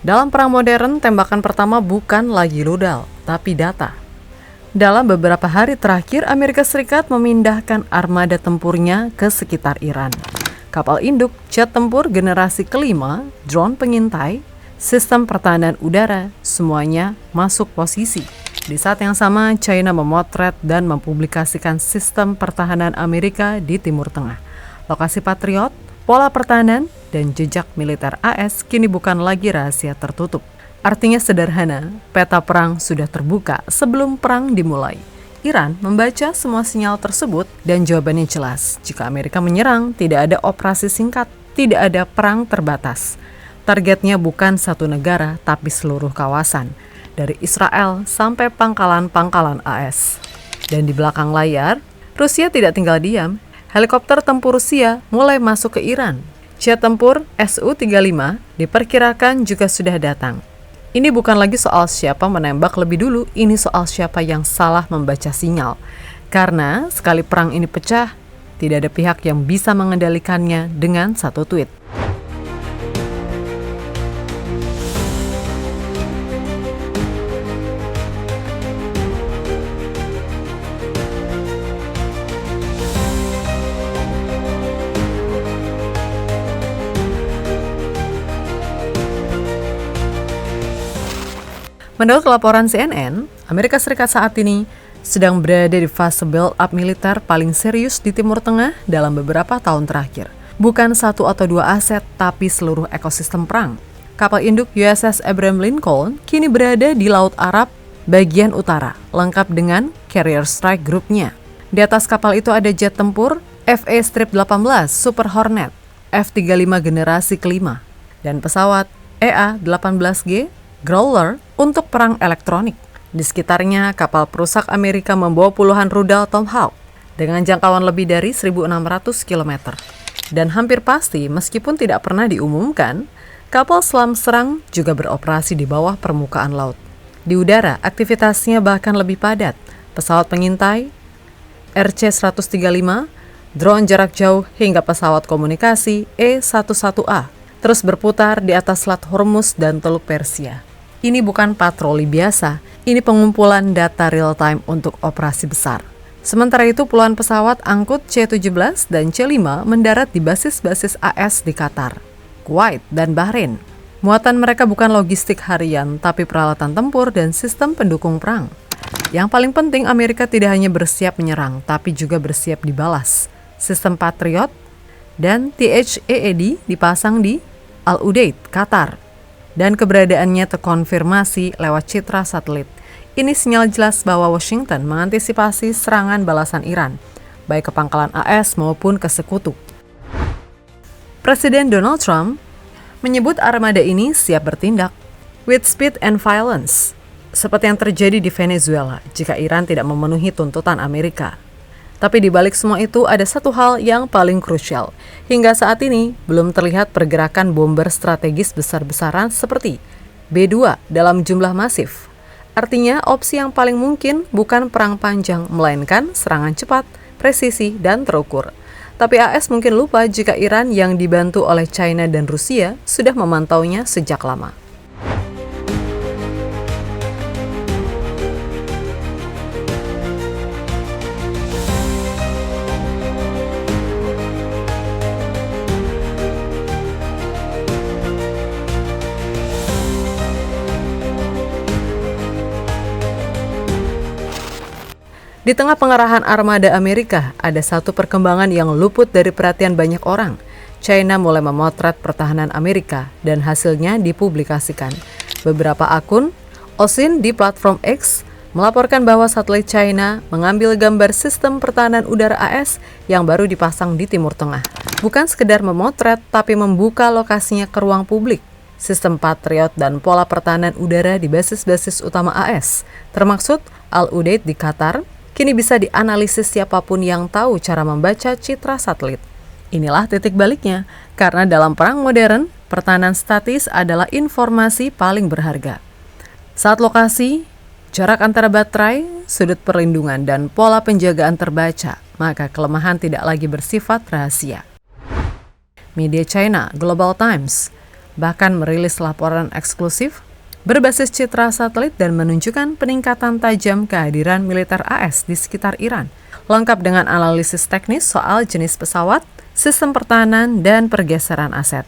Dalam perang modern, tembakan pertama bukan lagi rudal, tapi data. Dalam beberapa hari terakhir, Amerika Serikat memindahkan armada tempurnya ke sekitar Iran. Kapal induk, jet tempur generasi kelima, drone pengintai, sistem pertahanan udara, semuanya masuk posisi. Di saat yang sama, China memotret dan mempublikasikan sistem pertahanan Amerika di Timur Tengah. Lokasi Patriot, pola pertahanan, dan jejak militer AS kini bukan lagi rahasia tertutup. Artinya sederhana, peta perang sudah terbuka sebelum perang dimulai. Iran membaca semua sinyal tersebut dan jawabannya jelas. Jika Amerika menyerang, tidak ada operasi singkat, tidak ada perang terbatas. Targetnya bukan satu negara, tapi seluruh kawasan, dari Israel sampai pangkalan-pangkalan AS. Dan di belakang layar, Rusia tidak tinggal diam. Helikopter tempur Rusia mulai masuk ke Iran. Jet tempur Su-35 diperkirakan juga sudah datang. Ini bukan lagi soal siapa menembak lebih dulu, ini soal siapa yang salah membaca sinyal. Karena sekali perang ini pecah, tidak ada pihak yang bisa mengendalikannya dengan satu tweet. Menurut laporan CNN, Amerika Serikat saat ini sedang berada di fase build-up militer paling serius di Timur Tengah dalam beberapa tahun terakhir. Bukan satu atau dua aset, tapi seluruh ekosistem perang. Kapal induk USS Abraham Lincoln kini berada di Laut Arab bagian utara, lengkap dengan Carrier Strike Group-nya. Di atas kapal itu ada jet tempur FA-18 Super Hornet, F-35 generasi kelima, dan pesawat EA-18G Growler untuk perang elektronik. Di sekitarnya, kapal perusak Amerika membawa puluhan rudal Tomahawk dengan jangkauan lebih dari 1.600 km. Dan hampir pasti, meskipun tidak pernah diumumkan, kapal selam serang juga beroperasi di bawah permukaan laut. Di udara, aktivitasnya bahkan lebih padat. Pesawat pengintai, RC-135, drone jarak jauh hingga pesawat komunikasi E-11A terus berputar di atas Selat Hormuz dan Teluk Persia. Ini bukan patroli biasa, ini pengumpulan data real-time untuk operasi besar. Sementara itu, puluhan pesawat angkut C-17 dan C-5 mendarat di basis-basis AS di Qatar, Kuwait, dan Bahrain. Muatan mereka bukan logistik harian, tapi peralatan tempur dan sistem pendukung perang. Yang paling penting, Amerika tidak hanya bersiap menyerang, tapi juga bersiap dibalas. Sistem Patriot dan THAAD dipasang di Al Udeid, Qatar, dan keberadaannya terkonfirmasi lewat citra satelit. Ini sinyal jelas bahwa Washington mengantisipasi serangan balasan Iran, baik ke pangkalan AS maupun ke sekutu. Presiden Donald Trump menyebut armada ini siap bertindak with speed and violence, seperti yang terjadi di Venezuela jika Iran tidak memenuhi tuntutan Amerika. Tapi di balik semua itu ada satu hal yang paling krusial. Hingga saat ini belum terlihat pergerakan bomber strategis besar-besaran seperti B-2 dalam jumlah masif. Artinya opsi yang paling mungkin bukan perang panjang, melainkan serangan cepat, presisi, dan terukur. Tapi AS mungkin lupa jika Iran yang dibantu oleh China dan Rusia sudah memantaunya sejak lama. Di tengah pengerahan armada Amerika, ada satu perkembangan yang luput dari perhatian banyak orang. China mulai memotret pertahanan Amerika dan hasilnya dipublikasikan. Beberapa akun OSIN di platform X melaporkan bahwa satelit China mengambil gambar sistem pertahanan udara AS yang baru dipasang di Timur Tengah. Bukan sekedar memotret, tapi membuka lokasinya ke ruang publik. Sistem Patriot dan pola pertahanan udara di basis-basis utama AS, termaksud Al Udeid di Qatar, kini bisa dianalisis siapapun yang tahu cara membaca citra satelit. Inilah titik baliknya, karena dalam perang modern, pertahanan statis adalah informasi paling berharga. Saat lokasi, jarak antara baterai, sudut perlindungan, dan pola penjagaan terbaca, maka kelemahan tidak lagi bersifat rahasia. Media China, Global Times, bahkan merilis laporan eksklusif berbasis citra satelit dan menunjukkan peningkatan tajam kehadiran militer AS di sekitar Iran, lengkap dengan analisis teknis soal jenis pesawat, sistem pertahanan, dan pergeseran aset.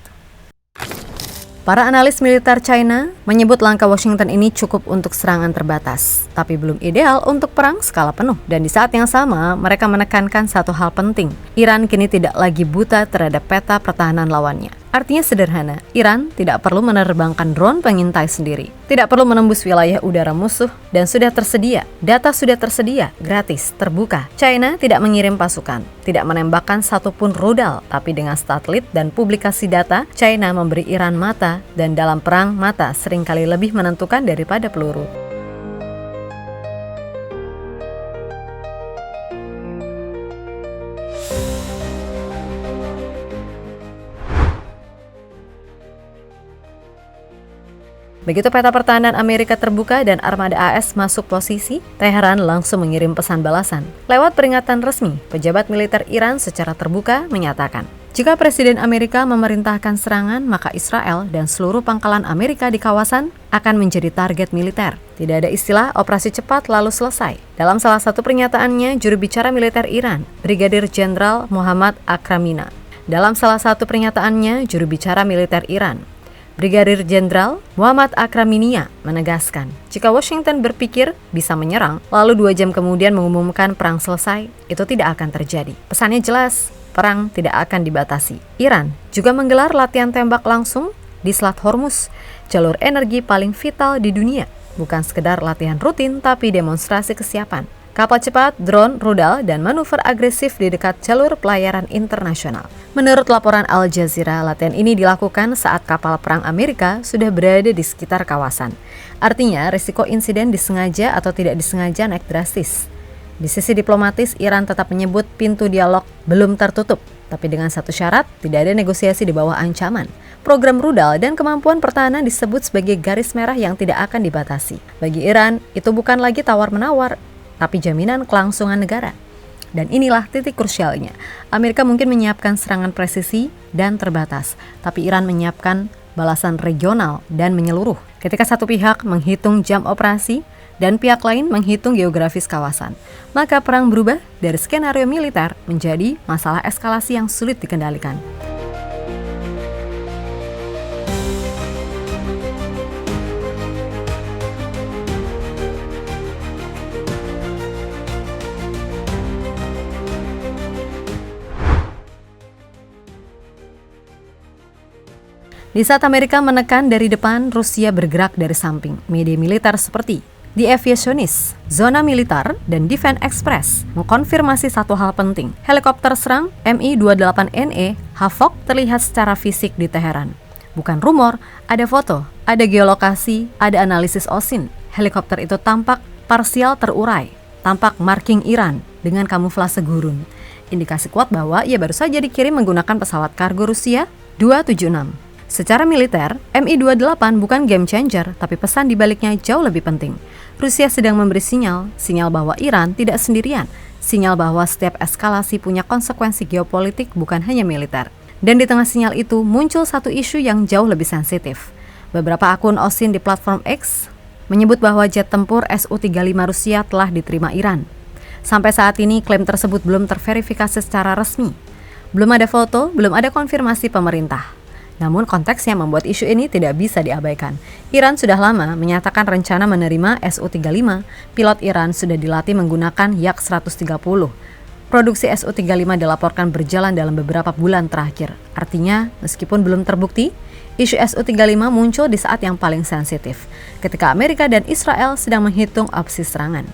Para analis militer China menyebut langkah Washington ini cukup untuk serangan terbatas, tapi belum ideal untuk perang skala penuh. Dan di saat yang sama, mereka menekankan satu hal penting. Iran kini tidak lagi buta terhadap peta pertahanan lawannya. Artinya sederhana, Iran tidak perlu menerbangkan drone pengintai sendiri, tidak perlu menembus wilayah udara musuh, dan sudah tersedia, data sudah tersedia, gratis, terbuka. China tidak mengirim pasukan, tidak menembakkan satupun rudal, tapi dengan satelit dan publikasi data, China memberi Iran mata, dan dalam perang, mata seringkali lebih menentukan daripada peluru. Begitu peta pertahanan Amerika terbuka dan armada AS masuk posisi, Teheran langsung mengirim pesan balasan. Lewat peringatan resmi, pejabat militer Iran secara terbuka menyatakan, jika Presiden Amerika memerintahkan serangan, maka Israel dan seluruh pangkalan Amerika di kawasan akan menjadi target militer. Tidak ada istilah operasi cepat lalu selesai. Dalam salah satu pernyataannya, juru bicara militer Iran, Brigadir Jenderal Muhammad Akramina. Dalam salah satu pernyataannya, juru bicara militer Iran, Brigadir Jenderal Muhammad Akraminia menegaskan, jika Washington berpikir bisa menyerang, lalu 2 jam kemudian mengumumkan perang selesai, itu tidak akan terjadi. Pesannya jelas, perang tidak akan dibatasi. Iran juga menggelar latihan tembak langsung di Selat Hormuz, jalur energi paling vital di dunia. Bukan sekedar latihan rutin, tapi demonstrasi kesiapan. Kapal cepat, drone, rudal, dan manuver agresif di dekat jalur pelayaran internasional. Menurut laporan Al Jazeera, latihan ini dilakukan saat kapal perang Amerika sudah berada di sekitar kawasan. Artinya, risiko insiden disengaja atau tidak disengaja naik drastis. Di sisi diplomatis, Iran tetap menyebut pintu dialog belum tertutup, tapi dengan satu syarat, tidak ada negosiasi di bawah ancaman. Program rudal dan kemampuan pertahanan disebut sebagai garis merah yang tidak akan dibatasi. Bagi Iran, itu bukan lagi tawar-menawar, tapi jaminan kelangsungan negara. Dan inilah titik krusialnya. Amerika mungkin menyiapkan serangan presisi dan terbatas, tapi Iran menyiapkan balasan regional dan menyeluruh. Ketika satu pihak menghitung jam operasi dan pihak lain menghitung geografis kawasan, maka perang berubah dari skenario militer menjadi masalah eskalasi yang sulit dikendalikan. Di saat Amerika menekan dari depan, Rusia bergerak dari samping. Media militer seperti The Aviationist, Zona Militar, dan Defense Express mengkonfirmasi satu hal penting. Helikopter serang Mi-28NE Havok terlihat secara fisik di Teheran. Bukan rumor, ada foto, ada geolokasi, ada analisis OSIN. Helikopter itu tampak parsial terurai, tampak marking Iran dengan kamuflase gurun. Indikasi kuat bahwa ia baru saja dikirim menggunakan pesawat kargo Rusia 276. Secara militer, Mi-28 bukan game changer, tapi pesan di baliknya jauh lebih penting. Rusia sedang memberi sinyal bahwa Iran tidak sendirian, sinyal bahwa setiap eskalasi punya konsekuensi geopolitik bukan hanya militer. Dan di tengah sinyal itu muncul satu isu yang jauh lebih sensitif. Beberapa akun OSIN di platform X menyebut bahwa jet tempur Su-35 Rusia telah diterima Iran. Sampai saat ini klaim tersebut belum terverifikasi secara resmi. Belum ada foto, belum ada konfirmasi pemerintah. Namun konteksnya membuat isu ini tidak bisa diabaikan. Iran sudah lama menyatakan rencana menerima Su-35. Pilot Iran sudah dilatih menggunakan Yak-130. Produksi Su-35 dilaporkan berjalan dalam beberapa bulan terakhir. Artinya, meskipun belum terbukti, isu Su-35 muncul di saat yang paling sensitif, ketika Amerika dan Israel sedang menghitung opsi serangan.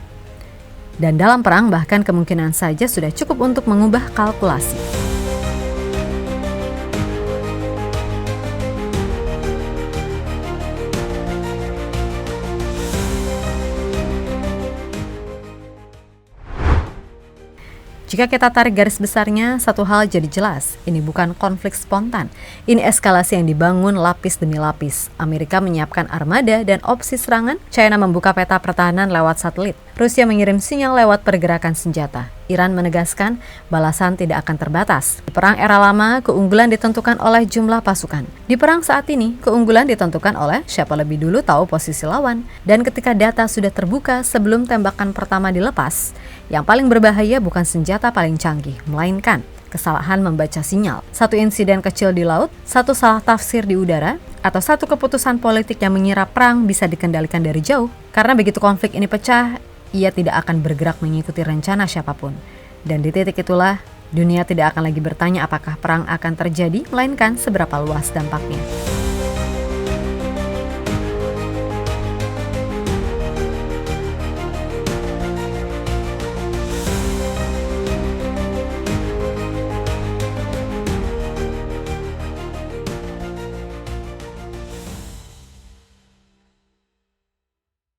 Dan dalam perang bahkan kemungkinan saja sudah cukup untuk mengubah kalkulasi. Jika kita tarik garis besarnya, satu hal jadi jelas, ini bukan konflik spontan. Ini eskalasi yang dibangun lapis demi lapis. Amerika menyiapkan armada dan opsi serangan, China membuka peta pertahanan lewat satelit, Rusia mengirim sinyal lewat pergerakan senjata. Iran menegaskan balasan tidak akan terbatas. Di perang era lama, keunggulan ditentukan oleh jumlah pasukan. Di perang saat ini, keunggulan ditentukan oleh siapa lebih dulu tahu posisi lawan. Dan ketika data sudah terbuka sebelum tembakan pertama dilepas, yang paling berbahaya bukan senjata paling canggih, melainkan kesalahan membaca sinyal. Satu insiden kecil di laut, satu salah tafsir di udara, atau satu keputusan politik yang mengira perang bisa dikendalikan dari jauh. Karena begitu konflik ini pecah, ia tidak akan bergerak mengikuti rencana siapapun. Dan di titik itulah, dunia tidak akan lagi bertanya apakah perang akan terjadi, melainkan seberapa luas dampaknya.